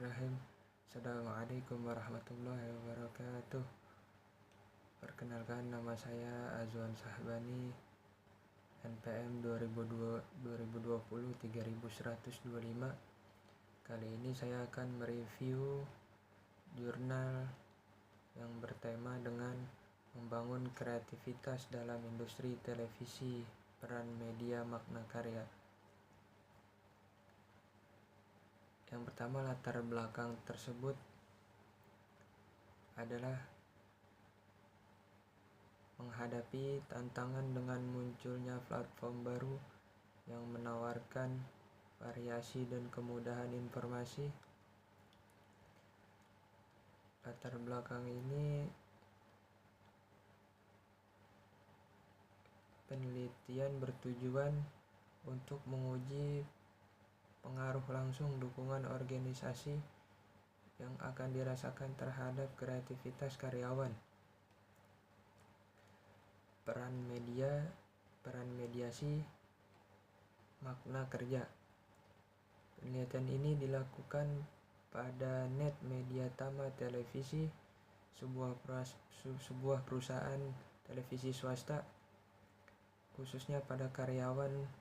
Bismillahirrahmanirrahim. Assalamualaikum warahmatullahi wabarakatuh. Perkenalkan, nama saya Azwan Sahbani, NPM 2020 3125. Kali ini saya akan mereview jurnal yang bertema dengan membangun kreativitas dalam industri televisi, peran media, makna karya. Yang pertama, latar belakang tersebut adalah menghadapi tantangan dengan munculnya platform baru yang menawarkan variasi dan kemudahan informasi. Latar belakang ini penelitian bertujuan untuk menguji pengaruh langsung dukungan organisasi yang akan dirasakan terhadap kreativitas karyawan. Peran mediasi, makna kerja. Penelitian ini dilakukan pada Net Media Tama Televisi, sebuah perusahaan televisi swasta, khususnya pada karyawan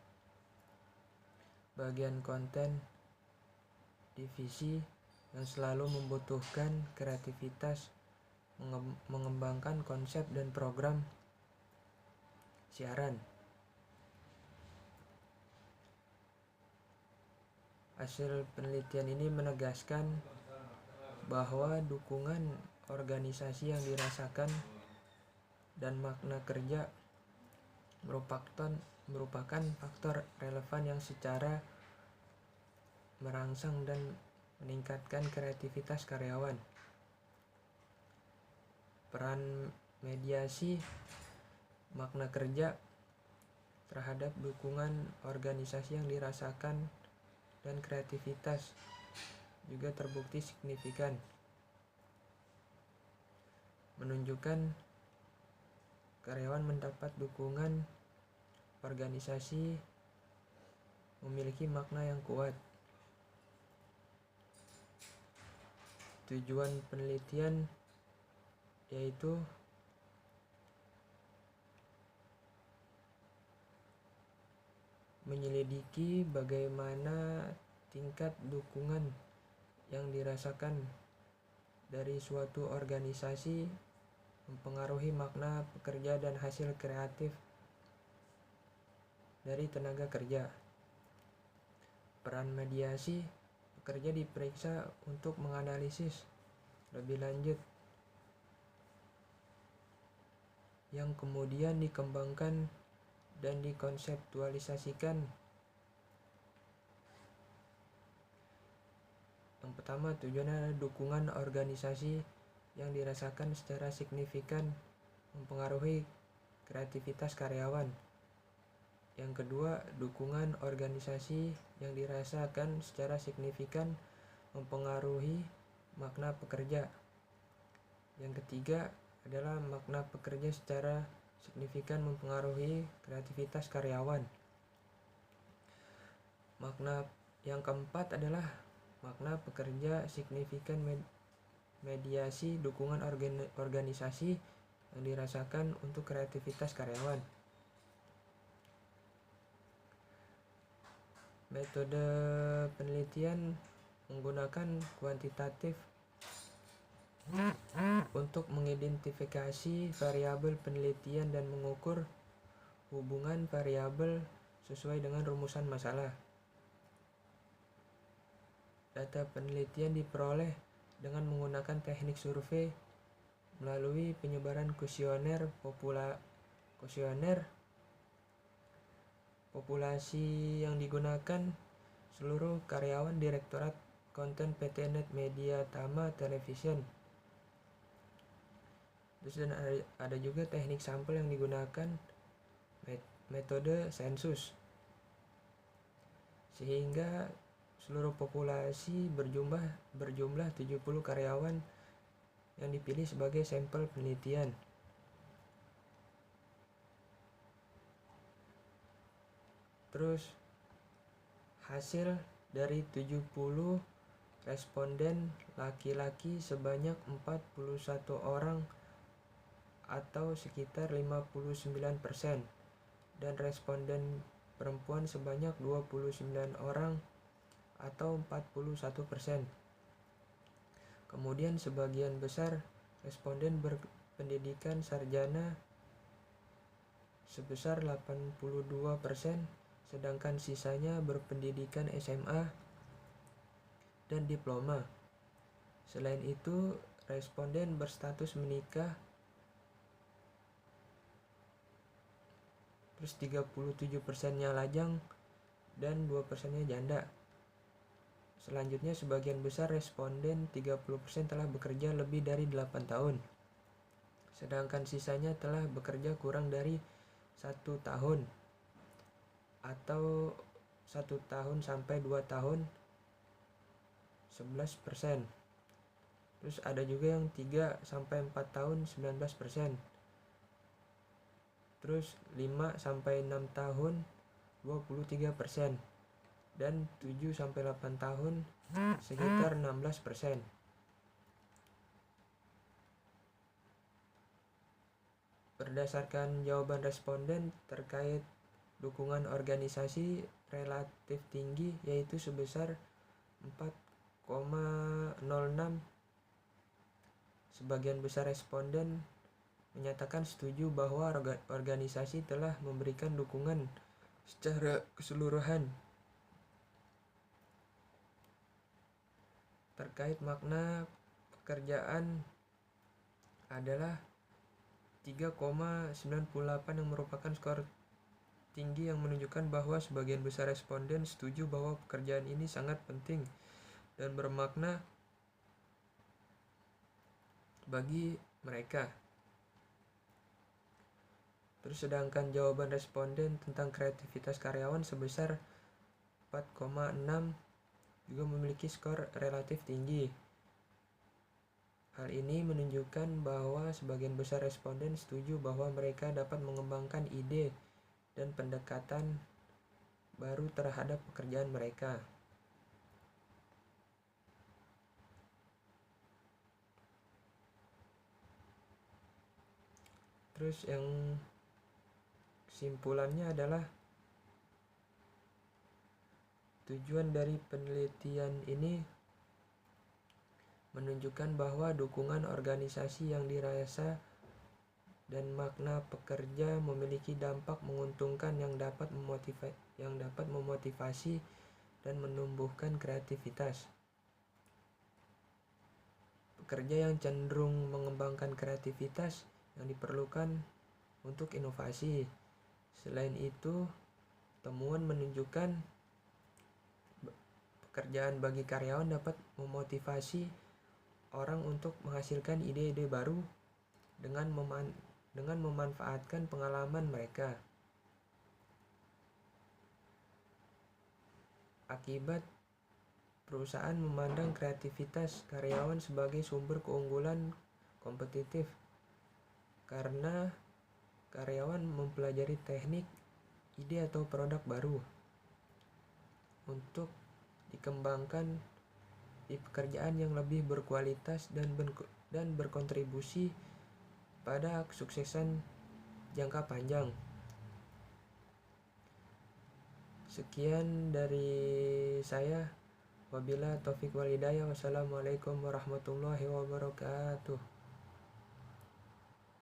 bagian konten divisi yang selalu membutuhkan kreativitas mengembangkan konsep dan program siaran. Hasil penelitian ini menegaskan bahwa dukungan organisasi yang dirasakan dan makna kerja merupakan faktor relevan yang secara merangsang dan meningkatkan kreativitas karyawan. Peran mediasi, makna kerja terhadap dukungan organisasi yang dirasakan dan kreativitas juga terbukti signifikan, menunjukkan karyawan mendapat dukungan organisasi memiliki makna yang kuat. Tujuan penelitian yaitu menyelidiki bagaimana tingkat dukungan yang dirasakan dari suatu organisasi mempengaruhi makna pekerja dan hasil kreatif dari tenaga kerja. Peran mediasi, pekerja diperiksa untuk menganalisis lebih lanjut yang kemudian dikembangkan dan dikonseptualisasikan. Yang pertama, tujuannya adalah dukungan organisasi yang dirasakan secara signifikan mempengaruhi kreativitas karyawan. Yang kedua, dukungan organisasi yang dirasakan secara signifikan mempengaruhi makna pekerja. Yang ketiga adalah makna pekerja secara signifikan mempengaruhi kreativitas karyawan. Makna yang keempat adalah makna pekerja signifikan mediasi dukungan organisasi yang dirasakan untuk kreativitas karyawan. Metode penelitian menggunakan kuantitatif untuk mengidentifikasi variabel penelitian dan mengukur hubungan variabel sesuai dengan rumusan masalah. Data penelitian diperoleh dengan menggunakan teknik survei melalui penyebaran kuesioner populasi yang digunakan seluruh karyawan Direktorat Konten PT Net Media Tama Television. Terus ada juga teknik sampel yang digunakan metode sensus, sehingga seluruh populasi berjumlah 70 karyawan yang dipilih sebagai sampel penelitian. Terus hasil dari 70 responden laki-laki sebanyak 41 orang atau sekitar 59%, dan responden perempuan sebanyak 29 orang atau 41%. Kemudian sebagian besar responden berpendidikan sarjana sebesar 82%, sedangkan sisanya berpendidikan SMA dan diploma. Selain itu, responden berstatus menikah, terus 37%-nya lajang dan 2%-nya janda. Selanjutnya, sebagian besar responden 30% telah bekerja lebih dari 8 tahun. Sedangkan sisanya telah bekerja kurang dari 1 tahun atau 1 tahun sampai 2 tahun 11%. Terus ada juga yang 3 sampai 4 tahun 19%. Terus 5 sampai 6 tahun 23%. Dan 7 sampai 8 tahun sekitar 16%. Berdasarkan jawaban responden terkait dukungan organisasi relatif tinggi, yaitu sebesar 4,06. Sebagian besar responden menyatakan setuju bahwa organisasi telah memberikan dukungan secara keseluruhan terkait makna pekerjaan adalah 3,98 yang merupakan skor tinggi yang menunjukkan bahwa sebagian besar responden setuju bahwa pekerjaan ini sangat penting dan bermakna bagi mereka. Terus sedangkan jawaban responden tentang kreativitas karyawan sebesar 4,6 juga memiliki skor relatif tinggi. Hal ini menunjukkan bahwa sebagian besar responden setuju bahwa mereka dapat mengembangkan ide dan pendekatan baru terhadap pekerjaan mereka. Terus yang kesimpulannya adalah tujuan dari penelitian ini menunjukkan bahwa dukungan organisasi yang dirasa dan makna pekerja memiliki dampak menguntungkan yang dapat memotivasi dan menumbuhkan kreativitas. Pekerja yang cenderung mengembangkan kreativitas yang diperlukan untuk inovasi. Selain itu, temuan menunjukkan pekerjaan bagi karyawan dapat memotivasi orang untuk menghasilkan ide-ide baru dengan memanfaatkan pengalaman mereka. Akibat perusahaan memandang kreativitas karyawan sebagai sumber keunggulan kompetitif karena karyawan mempelajari teknik, ide atau produk baru untuk dikembangkan di pekerjaan yang lebih berkualitas dan berkontribusi pada kesuksesan jangka panjang. Sekian dari saya. Wabila taufik wal hidayah. Wassalamualaikum warahmatullahi wabarakatuh.